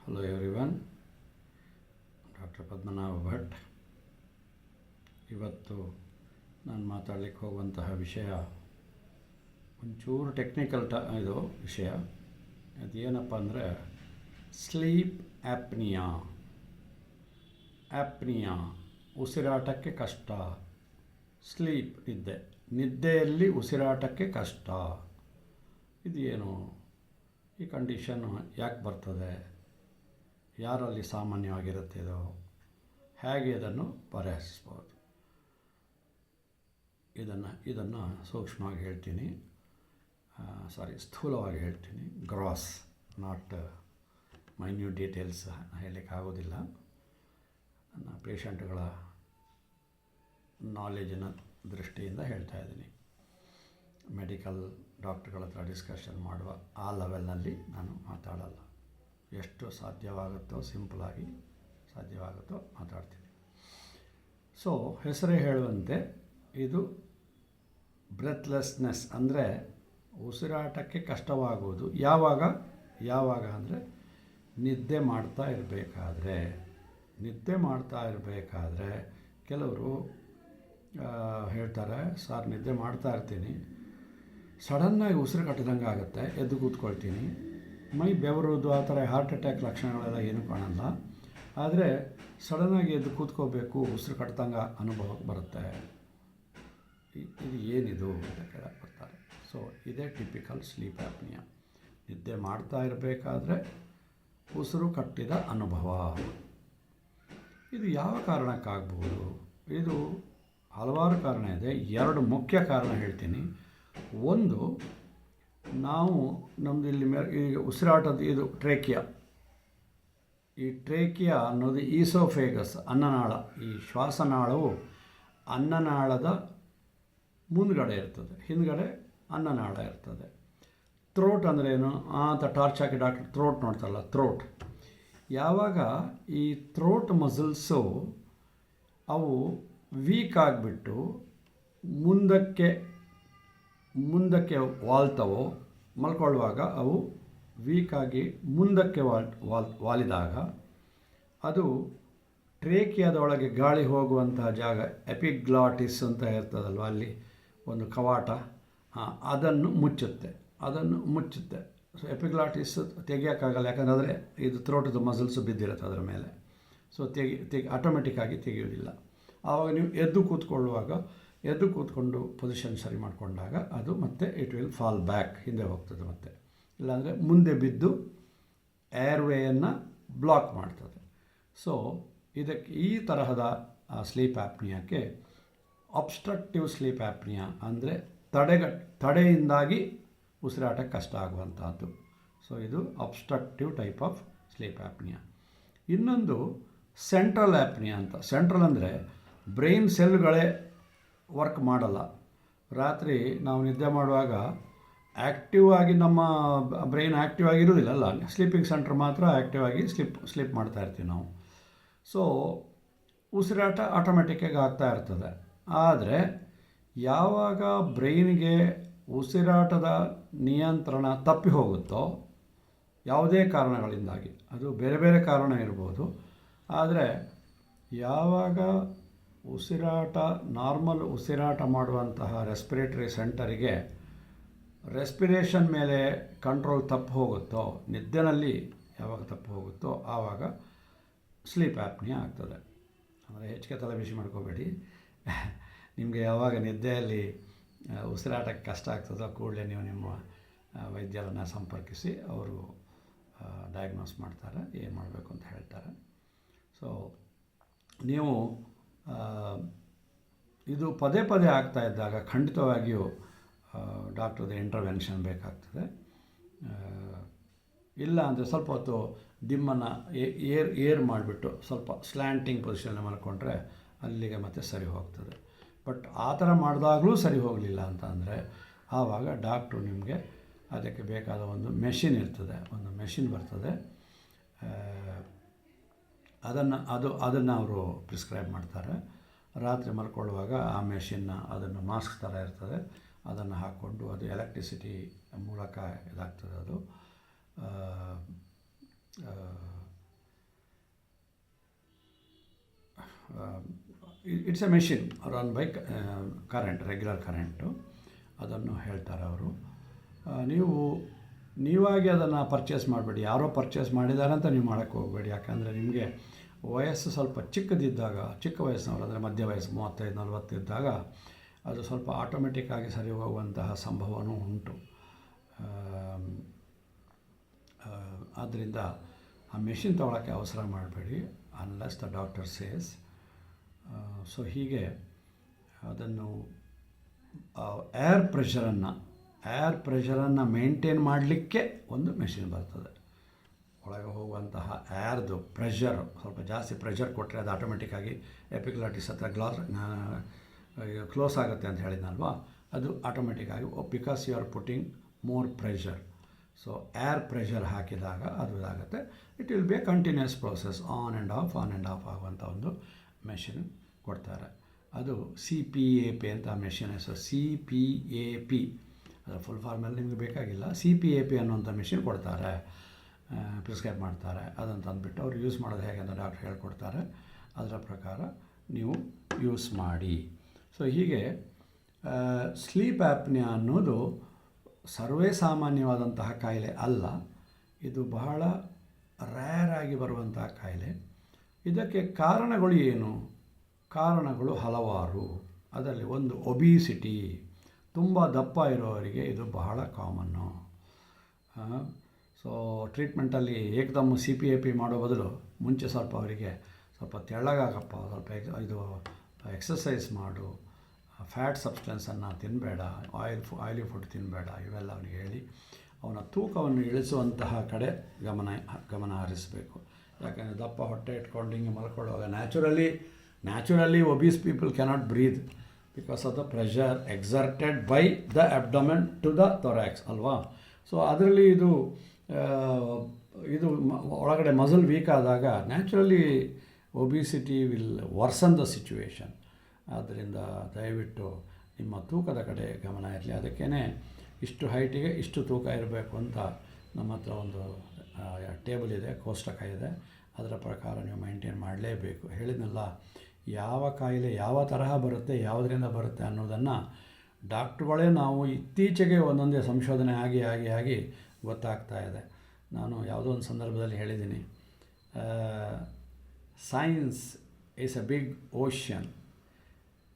Hello everyone, doctor Padmanabha Bhat. ಇವತ್ತು ನಾನು ಮಾತಾಡಲಿಕ್ಕೆ ಹೋಗುವಂತಹ ವಿಷಯ ಒಂಚೂರು ಟೆಕ್ನಿಕಲ್ ಇದು ವಿಷಯ. ಅದೇನಪ್ಪ ಅಂದರೆ ಸ್ಲೀಪ್ ಆ್ಯಪ್ನಿಯಾ. ಉಸಿರಾಟಕ್ಕೆ ಕಷ್ಟ. ಸ್ಲೀಪ್ ನಿದ್ದೆಯಲ್ಲಿ ಉಸಿರಾಟಕ್ಕೆ ಕಷ್ಟ. ಇದು ಏನು? ಈ ಕಂಡೀಷನ್ನು ಯಾಕೆ ಬರ್ತದೆ? ಯಾರಲ್ಲಿ ಸಾಮಾನ್ಯವಾಗಿರುತ್ತೆ ಇದು? ಹೇಗೆ ಇದನ್ನು ಪರಿಹರಿಸ್ಬೋದು? ಇದನ್ನು ಸೂಕ್ಷ್ಮವಾಗಿ ಹೇಳ್ತೀನಿ, ಸ್ಥೂಲವಾಗಿ ಹೇಳ್ತೀನಿ. ಗ್ರಾಸ್, ನಾಟ್ ಮೈನ್ಯೂಟ್ ಡೀಟೇಲ್ಸ್ ಹೇಳಲಿಕ್ಕಾಗೋದಿಲ್ಲ. ನನ್ನ ಪೇಷಂಟ್ಗಳ ನಾಲೆಜಿನ ದೃಷ್ಟಿಯಿಂದ ಹೇಳ್ತಾ ಇದ್ದೀನಿ. ಮೆಡಿಕಲ್ ಡಾಕ್ಟ್ರುಗಳ ಹತ್ರ ಡಿಸ್ಕಷನ್ ಮಾಡುವ ಆ ಲೆವೆಲ್ನಲ್ಲಿ ನಾನು ಮಾತಾಡಲ್ಲ. ಎಷ್ಟು ಸಾಧ್ಯವಾಗುತ್ತೋ ಸಿಂಪಲಾಗಿ ಸಾಧ್ಯವಾಗುತ್ತೋ ಮಾತಾಡ್ತೀನಿ. ಸೊ ಹೆಸರೇ ಹೇಳುವಂತೆ ಇದು ಬ್ರೆತ್ಲೆಸ್ನೆಸ್, ಅಂದರೆ ಉಸಿರಾಟಕ್ಕೆ ಕಷ್ಟವಾಗುವುದು. ಯಾವಾಗ ಅಂದರೆ ನಿದ್ದೆ ಮಾಡ್ತಾ ಇರಬೇಕಾದ್ರೆ ಕೆಲವರು ಹೇಳ್ತಾರೆ, ಸರ್ ನಿದ್ದೆ ಮಾಡ್ತಾ ಇರ್ತೀನಿ, ಸಡನ್ನಾಗಿ ಉಸಿರು ಕಟ್ಟಿದಂಗೆ ಆಗುತ್ತೆ, ಎದ್ದು ಕೂತ್ಕೊಳ್ತೀನಿ, ಮೈ ಬೆವರೋದು, ಆ ಥರ ಹಾರ್ಟ್ ಅಟ್ಯಾಕ್ ಲಕ್ಷಣಗಳೆಲ್ಲ ಏನೂ ಕಾಣಲ್ಲ. ಆದರೆ ಸಡನ್ನಾಗಿ ಎದ್ದು ಕೂತ್ಕೋಬೇಕು, ಉಸಿರು ಕಟ್ಟಿದಂಗೆ ಅನುಭವಕ್ಕೆ ಬರುತ್ತೆ. ಇದು ಏನಿದು ಅಂತ ಕೇಳಕ್ಕೆ ಬರ್ತಾರೆ. ಸೊ ಇದೇ ಟಿಪಿಕಲ್ ಸ್ಲೀಪ್ ಆ್ಯಪ್ನಿಯಾ. ನಿದ್ದೆ ಮಾಡ್ತಾ ಇರಬೇಕಾದ್ರೆ ಉಸಿರು ಕಟ್ಟಿದ ಅನುಭವ. ಇದು ಯಾವ ಕಾರಣಕ್ಕಾಗ್ಬೋದು? ಇದು ಹಲವಾರು ಕಾರಣ ಇದೆ. ಎರಡು ಮುಖ್ಯ ಕಾರಣ ಹೇಳ್ತೀನಿ. ಒಂದು, ನಾವು ನಮ್ಮದು ಇಲ್ಲಿ ಈಗ ಉಸಿರಾಟದ ಇದು ಟ್ರೇಕಿಯಾ. ಈ ಟ್ರೇಕಿಯಾ ಅನ್ನೋದು ಈಸೋಫೇಗಸ್, ಅನ್ನನಾಳ. ಈ ಶ್ವಾಸನಾಳವು ಅನ್ನನಾಳದ ಮುಂದ್ಗಡೆ ಇರ್ತದೆ, ಹಿಂದ್ಗಡೆ ಅನ್ನನಾಳ ಇರ್ತದೆ. ಥ್ರೋಟ್ ಅಂದರೆ ಏನು ಅಂತ ಟಾರ್ಚ್ ಹಾಕಿ ಡಾಕ್ಟರ್ ಥ್ರೋಟ್ ನೋಡ್ತಾರಲ್ಲ, ಥ್ರೋಟ್. ಯಾವಾಗ ಈ ಥ್ರೋಟ್ ಮಸಲ್ಸು ಅವು ವೀಕ್ ಆಗಿಬಿಟ್ಟು ಮುಂದಕ್ಕೆ ವಾಲ್ತವೋ, ಮಲ್ಕೊಳ್ಳುವಾಗ ಅವು ವೀಕಾಗಿ ಮುಂದಕ್ಕೆ ವಾಲಿದಾಗ ಅದು ಟ್ರೇಕಿಯಾದೊಳಗೆ ಗಾಳಿ ಹೋಗುವಂತಹ ಜಾಗ, ಎಪಿಗ್ಲಾಟಿಸ್ ಅಂತ ಇರ್ತದಲ್ವ, ಅಲ್ಲಿ ಒಂದು ಕವಾಟ, ಅದನ್ನು ಮುಚ್ಚುತ್ತೆ. ಸೊ ಎಪಿಗ್ಲಾಟಿಸ್ ತೆಗಿಯೋಕ್ಕಾಗಲ್ಲ, ಯಾಕಂದರೆ ಇದು ಥ್ರೋಟದ ಮಸಲ್ಸು ಬಿದ್ದಿರುತ್ತೆ ಅದರ ಮೇಲೆ. ಸೊ ಆಟೋಮೆಟಿಕ್ಕಾಗಿ ತೆಗೆಯೋದಿಲ್ಲ. ಆವಾಗ ನೀವು ಎದ್ದು ಕೂತ್ಕೊಂಡು ಪೊಸಿಷನ್ ಸರಿ ಮಾಡಿಕೊಂಡಾಗ ಅದು ಮತ್ತೆ ಇಟ್ ವಿಲ್ ಫಾಲ್ ಬ್ಯಾಕ್, ಹಿಂದೆ ಹೋಗ್ತದೆ ಮತ್ತೆ. ಇಲ್ಲಾಂದರೆ ಮುಂದೆ ಬಿದ್ದು ಏರ್ವೇಯನ್ನು ಬ್ಲಾಕ್ ಮಾಡ್ತದೆ. ಸೊ ಇದಕ್ಕೆ ಈ ತರಹದ ಸ್ಲೀಪ್ ಆ್ಯಪ್ನಿಯಾಕ್ಕೆ ಅಬ್ಸ್ಟ್ರಕ್ಟಿವ್ ಸ್ಲೀಪ್ ಆ್ಯಪ್ನಿಯಾ ಅಂದರೆ ತಡೆಯಿಂದಾಗಿ ಉಸಿರಾಟಕ್ಕೆ ಕಷ್ಟ ಆಗುವಂಥದ್ದು. ಸೊ ಇದು obstructive type of sleep apnoea. ಇನ್ನೊಂದು ಸೆಂಟ್ರಲ್ ಆ್ಯಪ್ನಿಯಾ ಅಂತ. ಸೆಂಟ್ರಲ್ ಅಂದರೆ ಬ್ರೈನ್ ಸೆಲ್ಗಳೇ ವರ್ಕ್ ಮಾಡಲ್ಲ. ರಾತ್ರಿ ನಾವು ನಿದ್ದೆ ಮಾಡುವಾಗ ಆ್ಯಕ್ಟಿವ್ ಆಗಿ ನಮ್ಮ ಬ್ರೈನ್ ಆ್ಯಕ್ಟಿವ್ ಆಗಿರೋದಿಲ್ಲ, ಸ್ಲೀಪಿಂಗ್ ಸೆಂಟರ್ ಮಾತ್ರ ಆ್ಯಕ್ಟಿವ್ ಆಗಿ ಸ್ಲೀಪ್ ಮಾಡ್ತಾ ಇರ್ತೀವಿ ನಾವು. ಸೊ ಉಸಿರಾಟ ಆಟೋಮೆಟಿಕ್ಕಾಗಿ ಆಗ್ತಾ ಇರ್ತದೆ. ಆದರೆ ಯಾವಾಗ ಬ್ರೈನ್ಗೆ ಉಸಿರಾಟದ ನಿಯಂತ್ರಣ ತಪ್ಪಿ ಹೋಗುತ್ತೋ, ಯಾವುದೇ ಕಾರಣಗಳಿಂದಾಗಿ, ಅದು ಬೇರೆ ಬೇರೆ ಕಾರಣ ಇರ್ಬೋದು, ಆದರೆ ಯಾವಾಗ ನಾರ್ಮಲ್ ಉಸಿರಾಟ ಮಾಡುವಂತಹ ರೆಸ್ಪಿರೇಟರಿ ಸೆಂಟರಿಗೆ ರೆಸ್ಪಿರೇಷನ್ ಮೇಲೆ ಕಂಟ್ರೋಲ್ ತಪ್ಪು ಹೋಗುತ್ತೋ, ನಿದ್ದೆನಲ್ಲಿ ಯಾವಾಗ ತಪ್ಪು ಹೋಗುತ್ತೋ ಆವಾಗ ಸ್ಲೀಪ್ ಆ್ಯಪ್ನಿಯಾ ಆಗ್ತದೆ. ಅಂದರೆ ಹೆಚ್ಚಿಗೆ ತಲೆ ಬಿಸಿ ಮಾಡ್ಕೋಬೇಡಿ. ನಿಮಗೆ ಯಾವಾಗ ನಿದ್ದೆಯಲ್ಲಿ ಉಸಿರಾಟಕ್ಕೆ ಕಷ್ಟ ಆಗ್ತದೋ ಕೂಡಲೇ ನೀವು ನಿಮ್ಮ ವೈದ್ಯರನ್ನು ಸಂಪರ್ಕಿಸಿ, ಅವರು ಡಯಾಗ್ನೋಸ್ ಮಾಡ್ತಾರೆ, ಏನು ಮಾಡಬೇಕು ಅಂತ ಹೇಳ್ತಾರೆ. ಸೊ ನೀವು ಇದು ಪದೇ ಆಗ್ತಾ ಇದ್ದಾಗ ಖಂಡಿತವಾಗಿಯೂ ಡಾಕ್ಟ್ರದ ಇಂಟರ್ವೆನ್ಷನ್ ಬೇಕಾಗ್ತದೆ. ಇಲ್ಲ ಅಂದರೆ ಸ್ವಲ್ಪ ಹೊತ್ತು ದಿಮ್ಮನ್ನು ಏರ್ ಮಾಡಿಬಿಟ್ಟು ಸ್ವಲ್ಪ ಸ್ಲ್ಯಾಂಟಿಂಗ್ ಪೊಸಿಷನ್ ಮಾಡಿಕೊಂಡ್ರೆ ಅಲ್ಲಿಗೆ ಮತ್ತೆ ಸರಿ ಹೋಗ್ತದೆ. ಬಟ್ ಆ ಥರ ಮಾಡಿದಾಗಲೂ ಸರಿ ಹೋಗಲಿಲ್ಲ ಅಂತ ಅಂದರೆ ಆವಾಗ ಡಾಕ್ಟ್ರು ನಿಮಗೆ ಅದಕ್ಕೆ ಬೇಕಾದ ಒಂದು ಮೆಷಿನ್ ಇರ್ತದೆ, ಒಂದು ಮೆಷಿನ್ ಬರ್ತದೆ, ಅದನ್ನು ಅವರು ಪ್ರಿಸ್ಕ್ರೈಬ್ ಮಾಡ್ತಾರೆ. ರಾತ್ರಿ ಮಲ್ಕೊಳ್ಳುವಾಗ ಆ ಅದನ್ನು ಮಾಸ್ಕ್ ಥರ ಇರ್ತದೆ, ಅದನ್ನು ಹಾಕ್ಕೊಂಡು ಅದು ಎಲೆಕ್ಟ್ರಿಸಿಟಿ ಮೂಲಕ ಇದಾಗ್ತದೆ. ಅದು it's A machine run by current, regular current, ಅದನ್ನು ಹೇಳ್ತಾರೆ ಅವರು. ನೀವಾಗಿ ಅದನ್ನು ಪರ್ಚೇಸ್ ಮಾಡಬೇಡಿ, ಯಾರೋ ಪರ್ಚೇಸ್ ಮಾಡಿದ್ದಾರೆ ಅಂತ ನೀವು ಮಾಡೋಕ್ಕೆ ಹೋಗಬೇಡಿ. ಯಾಕಂದರೆ ನಿಮಗೆ ವಯಸ್ಸು ಸ್ವಲ್ಪ ಚಿಕ್ಕದಿದ್ದಾಗ, ಚಿಕ್ಕ ವಯಸ್ಸಿನವರು ಅಂದರೆ ಮಧ್ಯ ವಯಸ್ಸು 35-40 ಇದ್ದಾಗ ಅದು ಸ್ವಲ್ಪ ಆಟೋಮೆಟಿಕ್ಕಾಗಿ ಸರಿ ಹೋಗುವಂತಹ ಸಂಭವನೂ ಉಂಟು. ಆದ್ದರಿಂದ ಆ ಮೆಷಿನ್ ತೊಗೊಳಕ್ಕೆ ಅವಸರ ಮಾಡಬೇಡಿ, unless the doctor says. So ಹೀಗೆ ಅದನ್ನು ಏರ್ ಪ್ರೆಷರನ್ನು ಮೇಂಟೈನ್ ಮಾಡಲಿಕ್ಕೆ ಒಂದು ಮೆಷಿನ್ ಬರ್ತದೆ. ಒಳಗೆ ಹೋಗುವಂತಹ ಏರ್ದು ಪ್ರೆಷರ್ ಸ್ವಲ್ಪ ಜಾಸ್ತಿ ಪ್ರೆಷರ್ ಕೊಟ್ಟರೆ ಅದು ಆಟೋಮೆಟಿಕ್ಕಾಗಿ ಎಪಿಗ್ಲಾಟಿಸ್ ಹತ್ರ ಕ್ಲೋಸ್ ಆಗುತ್ತೆ ಅಂತ ಹೇಳಿದ್ನಲ್ವಾ, ಅದು ಆಟೋಮೆಟಿಕ್ಕಾಗಿ because you are putting more pressure. So air pressure ಹಾಕಿದಾಗ ಅದು ಇದಾಗುತ್ತೆ. It will be a continuous process, on and off ಆಗುವಂಥ ಒಂದು ಮೆಷಿನ್ ಕೊಡ್ತಾರೆ. ಅದು CPAP ಅಂತ ಮೆಷಿನ್ ಹೆಸರು, CPAP. ಅದರ ಫುಲ್ ಫಾರ್ಮಲ್ಲಿ ನಿಮಗೆ ಬೇಕಾಗಿಲ್ಲ. CPAP ಅನ್ನುವಂಥ ಮೆಷಿನ್ ಕೊಡ್ತಾರೆ, ಪ್ರಿಸ್ಕ್ರೈಬ್ ಮಾಡ್ತಾರೆ. ಅದನ್ನು ತಂದುಬಿಟ್ಟು ಅವ್ರು ಯೂಸ್ ಮಾಡೋದು ಹೇಗೆ ಅಂತ ಡಾಕ್ಟ್ರ್ ಹೇಳ್ಕೊಡ್ತಾರೆ. ಅದರ ಪ್ರಕಾರ ನೀವು ಯೂಸ್ ಮಾಡಿ. ಸೊ ಹೀಗೆ ಸ್ಲೀಪ್ ಆ್ಯಪ್ನಿಯಾ ಅನ್ನೋದು ಸರ್ವೇ ಸಾಮಾನ್ಯವಾದಂತಹ ಕಾಯಿಲೆ ಅಲ್ಲ. ಇದು ಬಹಳ ರೇರಾಗಿ ಬರುವಂತಹ ಕಾಯಿಲೆ. ಇದಕ್ಕೆ ಕಾರಣಗಳು ಏನು? ಕಾರಣಗಳು ಹಲವಾರು. ಅದರಲ್ಲಿ ಒಂದು ಒಬಿಸಿಟಿ, ತುಂಬ ದಪ್ಪ ಇರೋವರಿಗೆ ಇದು ಬಹಳ ಕಾಮನ್ನು. ಸೊ ಟ್ರೀಟ್ಮೆಂಟಲ್ಲಿ ಏಕದಮ್ CPAP ಮಾಡೋ ಬದಲು ಮುಂಚೆ ಸ್ವಲ್ಪ ಅವರಿಗೆ ಸ್ವಲ್ಪ ತೆಳ್ಳಗಾಗಪ್ಪ, ಸ್ವಲ್ಪ ಇದು ಎಕ್ಸಸೈಸ್ ಮಾಡು, ಫ್ಯಾಟ್ ಸಬ್ಸ್ಟೆನ್ಸನ್ನು ತಿನ್ನಬೇಡ, ಆಯಿಲಿ ಫುಡ್ ತಿನ್ನಬೇಡ, ಇವೆಲ್ಲ ಅವನಿಗೆ ಹೇಳಿ ಅವನ ತೂಕವನ್ನು ಇಳಿಸುವಂತಹ ಕಡೆ ಗಮನ ಹರಿಸಬೇಕು. ಯಾಕಂದರೆ ದಪ್ಪ ಹೊಟ್ಟೆ ಇಟ್ಕೊಂಡು ಹಿಂಗೆ ಮಲ್ಕೊಳ್ಳುವಾಗ naturally obese people cannot breathe because of the pressure exerted by the abdomen to the thorax ಅಲ್ವಾ. ಸೊ ಅದರಲ್ಲಿ ಇದು ಒಳಗಡೆ ಮಸಲ್ ವೀಕ್ ಆದಾಗ naturally obesity will worsen the situation. ಆದ್ದರಿಂದ ದಯವಿಟ್ಟು ನಿಮ್ಮ ತೂಕದ ಕಡೆ ಗಮನ ಇರಲಿ. ಅದಕ್ಕೇ ಇಷ್ಟು ಹೈಟಿಗೆ ಇಷ್ಟು ತೂಕ ಇರಬೇಕು ಅಂತ ನಮ್ಮ ಹತ್ರ ಒಂದು ಟೇಬಲ್ ಇದೆ, ಕೋಷ್ಟಕ ಇದೆ. ಅದರ ಪ್ರಕಾರ ನೀವು ಮೈಂಟೈನ್ ಮಾಡಲೇಬೇಕು. ಹೇಳಿದ್ನಲ್ಲ, ಯಾವ ಕಾಯಿಲೆ ಯಾವ ತರಹ ಬರುತ್ತೆ, ಯಾವುದರಿಂದ ಬರುತ್ತೆ ಅನ್ನೋದನ್ನು ಡಾಕ್ಟ್ರುಗಳೇ ನಾವು ಇತ್ತೀಚೆಗೆ ಒಂದೊಂದೇ ಸಂಶೋಧನೆ ಆಗಿ ಗೊತ್ತಾಗ್ತಾ ಇದೆ. ನಾನು ಯಾವುದೋ ಒಂದು ಸಂದರ್ಭದಲ್ಲಿ ಹೇಳಿದ್ದೀನಿ, science is a big ocean.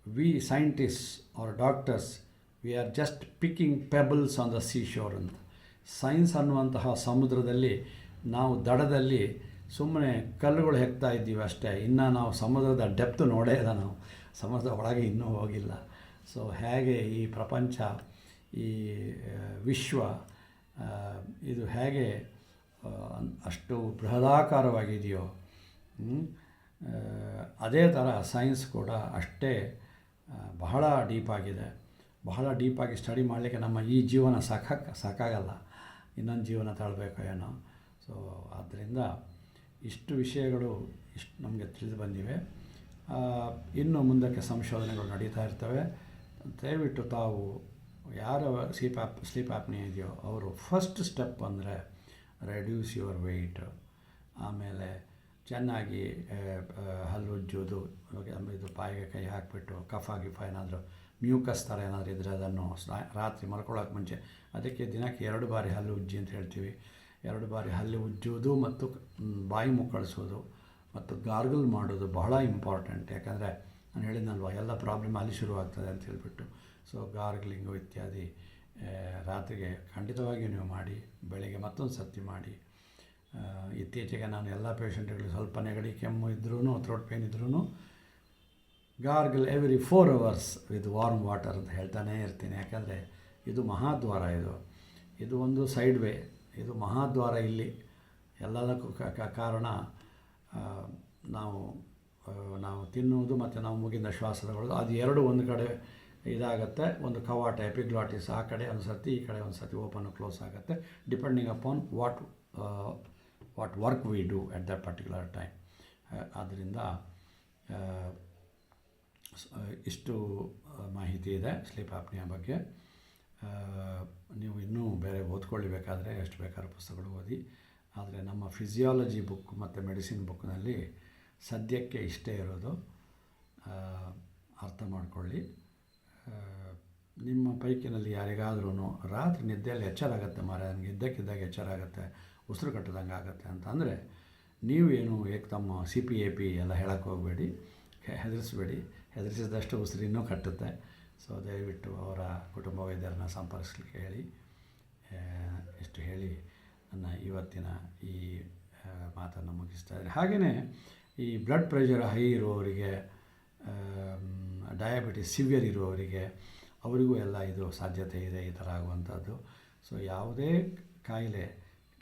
We scientists are doctors we are just picking pebbles on the seashore ಅಂತ. ಸೈನ್ಸ್ ಅನ್ನುವಂತಹ ಸಮುದ್ರದಲ್ಲಿ ನಾವು ದಡದಲ್ಲಿ ಸುಮ್ಮನೆ ಕಲ್ಲುಗಳು ಹೆಕ್ತಾ ಇದ್ದೀವಿ ಅಷ್ಟೇ. ಇನ್ನು ನಾವು ಸಮುದ್ರದ ಡೆಪ್ತ್ ನೋಡೇ ಇಲ್ಲ, ನಾವು ಸಮುದ್ರದ ಒಳಗೆ ಇನ್ನೂ ಹೋಗಿಲ್ಲ. ಸೊ ಹೇಗೆ ಈ ಪ್ರಪಂಚ, ಈ ವಿಶ್ವ ಇದು ಹೇಗೆ ಅಷ್ಟು ಬೃಹದಾಕಾರವಾಗಿದೆಯೋ, ಅದೇ ಥರ ಸೈನ್ಸ್ ಕೂಡ ಅಷ್ಟೇ ಬಹಳ ಡೀಪಾಗಿದೆ. ಬಹಳ ಡೀಪಾಗಿ ಸ್ಟಡಿ ಮಾಡಲಿಕ್ಕೆ ನಮ್ಮ ಈ ಜೀವನ ಸಾಕಾಗಲ್ಲ, ಇನ್ನೊಂದು ಜೀವನ ತಾಳಬೇಕು ಏನೋ. ಸೊ ಆದ್ದರಿಂದ ಇಷ್ಟು ವಿಷಯಗಳು ನಮಗೆ ತಿಳಿದು ಬಂದಿವೆ. ಇನ್ನು ಮುಂದಕ್ಕೆ ಸಂಶೋಧನೆಗಳು ನಡೀತಾ ಇರ್ತವೆ. ದಯವಿಟ್ಟು ತಾವು ಯಾರ ಸ್ಲೀಪ್ ಆ್ಯಪ್ನಿಯಾ ಇದೆಯೋ ಅವರು ಫಸ್ಟ್ ಸ್ಟೆಪ್ ಅಂದರೆ ರೆಡ್ಯೂಸ್ ಯುವರ್ ವೆಯ್ಟ್. ಆಮೇಲೆ ಚೆನ್ನಾಗಿ ಹಲ್ಲುಜ್ಜೋದು, ಇದು ಬಾಯಿಗೆ ಕೈ ಹಾಕಿಬಿಟ್ಟು ಕಫ ಏನಾದರೂ ಮ್ಯೂಕಸ್ ಥರ ಏನಾದರೂ ಇದ್ದರೆ ಅದನ್ನು ರಾತ್ರಿ ಮಲ್ಕೊಳ್ಳೋಕೆ ಮುಂಚೆ ಅದಕ್ಕೆ ದಿನಕ್ಕೆ 2 ಬಾರಿ ಹಲ್ಲು ಉಜ್ಜಿ ಅಂತ ಹೇಳ್ತೀವಿ. 2 ಬಾರಿ ಹಲ್ಲು ಉಜ್ಜೋದು ಮತ್ತು ಬಾಯಿ ಮುಕ್ಕಳಿಸೋದು ಮತ್ತು ಗಾರ್ಗಲ್ ಮಾಡೋದು ಬಹಳ ಇಂಪಾರ್ಟೆಂಟ್. ಯಾಕಂದರೆ ನಾನು ಹೇಳಿದ್ನಲ್ವ, ಎಲ್ಲ ಪ್ರಾಬ್ಲಮ್ ಅಲ್ಲಿ ಶುರುವಾಗ್ತದೆ ಅಂತ ಹೇಳ್ಬಿಟ್ಟು. ಸೊ ಗಾರ್ಗ್ಲಿಂಗು ಇತ್ಯಾದಿ ರಾತ್ರಿಗೆ ಖಂಡಿತವಾಗಿಯೂ ನೀವು ಮಾಡಿ, ಬೆಳಗ್ಗೆ ಮತ್ತೊಂದು ಸರ್ತಿ ಮಾಡಿ. ಇತ್ತೀಚೆಗೆ ನಾನು ಎಲ್ಲ ಪೇಷಂಟ್ಗಳಿಗೆ ಸ್ವಲ್ಪ ನೆಗಡಿ ಕೆಮ್ಮು ಇದ್ರೂ, ಥ್ರೋಟ್ ಪೇನ್ ಇದ್ರೂ gargle every 4 hours with warm water ಅಂತ ಹೇಳ್ತಾನೇ ಇರ್ತೀನಿ. ಯಾಕಂದರೆ ಇದು ಮಹಾದ್ವಾರ, ಇದು ಒಂದು ಸೈಡ್ ವೇ, ಇದು ಮಹಾದ್ವಾರ. ಇಲ್ಲಿ ಎಲ್ಲದಕ್ಕೂ ಕಾರಣ ನಾವು ತಿನ್ನುವುದು ಮತ್ತು ನಾವು ಮುಗಿದ ಶ್ವಾಸ ತಗೊಳ್ಳೋದು, ಅದು ಎರಡು ಒಂದು ಕಡೆ ಇದಾಗುತ್ತೆ. ಒಂದು ಕವಾಟ ಎಪಿಗ್ಲಾಟಿಸ್ ಆ ಕಡೆ ಒಂದು ಸರ್ತಿ, ಈ ಕಡೆ ಒಂದು ಸರ್ತಿ ಓಪನ್ ಕ್ಲೋಸ್ ಆಗುತ್ತೆ, depending upon what work we do at that particular time. ಆದ್ದರಿಂದ ಇಷ್ಟು ಮಾಹಿತಿ ಇದೆ ಸ್ಲೀಪ್ ಆಪ್ನಿಯಾ ಬಗ್ಗೆ. ನೀವು ಇನ್ನೂ ಬೇರೆ ಓದ್ಕೊಳ್ಳಬೇಕಾದ್ರೆ ಎಷ್ಟು ಬೇಕಾದ್ರೂ ಪುಸ್ತಕಗಳು ಓದಿ. ಆದರೆ ನಮ್ಮ ಫಿಸಿಯಾಲಜಿ ಬುಕ್ ಮತ್ತು ಮೆಡಿಸಿನ್ ಬುಕ್ನಲ್ಲಿ ಸದ್ಯಕ್ಕೆ ಇಷ್ಟೇ ಇರೋದು. ಅರ್ಥ ಮಾಡಿಕೊಳ್ಳಿ. ನಿಮ್ಮ ಪೈಕಿನಲ್ಲಿ ಯಾರಿಗಾದ್ರೂ ರಾತ್ರಿ ನಿದ್ದೆಯಲ್ಲಿ ಎಚ್ಚರ ಆಗುತ್ತೆ, ನನಗೆ ಇದ್ದಕ್ಕಿದ್ದಾಗ ಎಚ್ಚರ ಆಗುತ್ತೆ, ಉಸಿರು ಕಟ್ಟದಂಗೆ ಆಗುತ್ತೆ ಅಂತ ಅಂದರೆ ನೀವೇನು ತಮ್ಮ CPAP ಎಲ್ಲ ಹೇಳಕ್ಕೆ ಹೋಗಬೇಡಿ, ಹೆದರಿಸಬೇಡಿ. ಹೆದರಿಸಿದಷ್ಟು ಉಸಿರು ಇನ್ನೂ ಕಟ್ಟುತ್ತೆ. ಸೊ ದಯವಿಟ್ಟು ಅವರ ಕುಟುಂಬ ವೈದ್ಯರನ್ನ ಸಂಪರ್ಕಿಸ್ಲಿಕ್ಕೆ ಹೇಳಿ. ಇಷ್ಟು ಹೇಳಿ ನನ್ನ ಇವತ್ತಿನ ಈ ಮಾತನ್ನು ಮುಗಿಸ್ತಾ ಇದ್ದಾರೆ. ಹಾಗೆಯೇ ಈ ಬ್ಲಡ್ ಪ್ರೆಷರ್ ಹೈ ಇರುವವರಿಗೆ, ಡಯಾಬಿಟಿಸ್ ಸಿವಿಯರ್ ಇರುವವರಿಗೆ, ಅವರಿಗೂ ಎಲ್ಲ ಇದು ಸಾಧ್ಯತೆ ಇದೆ ಈ ಥರ ಆಗುವಂಥದ್ದು. ಸೊ ಯಾವುದೇ ಕಾಯಿಲೆ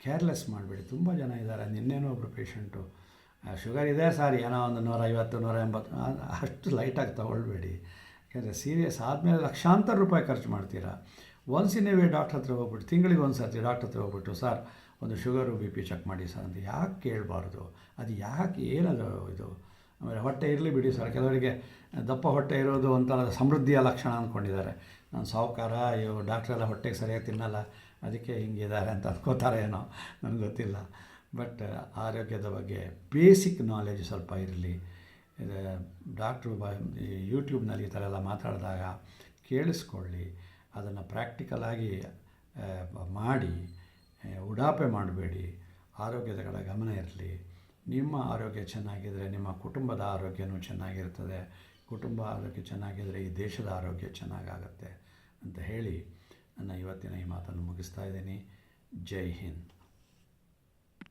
ಕೇರ್ಲೆಸ್ ಮಾಡಬೇಡಿ. ತುಂಬ ಜನ ಇದ್ದಾರೆ. ನಿನ್ನೇನೋ ಒಬ್ಬರು ಪೇಷಂಟು ಶುಗರ್ ಇದೆ ಸರ್, ಏನೋ ಒಂದು 150 180, ಅಷ್ಟು ಲೈಟಾಗಿ ತೊಗೊಳ್ಬೇಡಿ. ಯಾಕೆಂದರೆ ಸೀರಿಯಸ್ ಆದಮೇಲೆ ಲಕ್ಷಾಂತರ ರೂಪಾಯಿ ಖರ್ಚು ಮಾಡ್ತೀರಾ. Once in a way doctor ಹತ್ರ ಹೋಗ್ಬಿಟ್ಟು, ತಿಂಗಳಿಗೆ ಒಂದು ಸರ್ತಿ ಡಾಕ್ಟ್ರ್ ಹತ್ರ ಹೋಗ್ಬಿಟ್ಟು, ಸರ್ ಒಂದು ಶುಗರು BP ಚೆಕ್ ಮಾಡಿ ಸರ್ ಅಂತ ಯಾಕೆ ಕೇಳಬಾರ್ದು? ಅದು ಯಾಕೆ, ಏನದು ಇದು? ಆಮೇಲೆ ಹೊಟ್ಟೆ ಇರಲಿ ಬಿಡಿ ಸರ್, ಕೆಲವರಿಗೆ ದಪ್ಪ ಹೊಟ್ಟೆ ಇರೋದು ಒಂಥರ ಸಮೃದ್ಧಿಯ ಲಕ್ಷಣ ಅಂದ್ಕೊಂಡಿದ್ದಾರೆ. ನಾನು ಸಾಹುಕಾರ, ಅಯ್ಯೋ ಡಾಕ್ಟ್ರೆಲ್ಲ ಹೊಟ್ಟೆಗೆ ಸರಿಯಾಗಿ ತಿನ್ನಲ್ಲ ಅದಕ್ಕೆ ಹಿಂಗಿದ್ದಾರೆ ಅಂತ ಅಂದ್ಕೋತಾರೆ ಏನೋ, ನನಗೆ ಗೊತ್ತಿಲ್ಲ. ಬಟ್ ಆರೋಗ್ಯದ ಬಗ್ಗೆ ಬೇಸಿಕ್ ನಾಲೆಜ್ ಸ್ವಲ್ಪ ಇರಲಿ. ಡಾಕ್ಟ್ರು ಯೂಟ್ಯೂಬ್ನಲ್ಲಿ ಈ ಥರ ಎಲ್ಲ ಮಾತಾಡಿದಾಗ ಕೇಳಿಸ್ಕೊಳ್ಳಿ, ಅದನ್ನು ಪ್ರಾಕ್ಟಿಕಲಾಗಿ ಮಾಡಿ, ಉಡಾಪೆ ಮಾಡಬೇಡಿ. ಆರೋಗ್ಯದ ಕಡೆ ಗಮನ ಇರಲಿ. ನಿಮ್ಮ ಆರೋಗ್ಯ ಚೆನ್ನಾಗಿದ್ದರೆ ನಿಮ್ಮ ಕುಟುಂಬದ ಆರೋಗ್ಯನೂ ಚೆನ್ನಾಗಿರ್ತದೆ. ಕುಟುಂಬ ಆರೋಗ್ಯ ಚೆನ್ನಾಗಿದ್ದರೆ ಈ ದೇಶದ ಆರೋಗ್ಯ ಚೆನ್ನಾಗಾಗತ್ತೆ ಅಂತ ಹೇಳಿ ನನ್ನ ಇವತ್ತಿನ ಈ ಮಾತನ್ನು ಮುಗಿಸ್ತಾ ಇದ್ದೀನಿ. ಜೈ ಹಿಂದ್.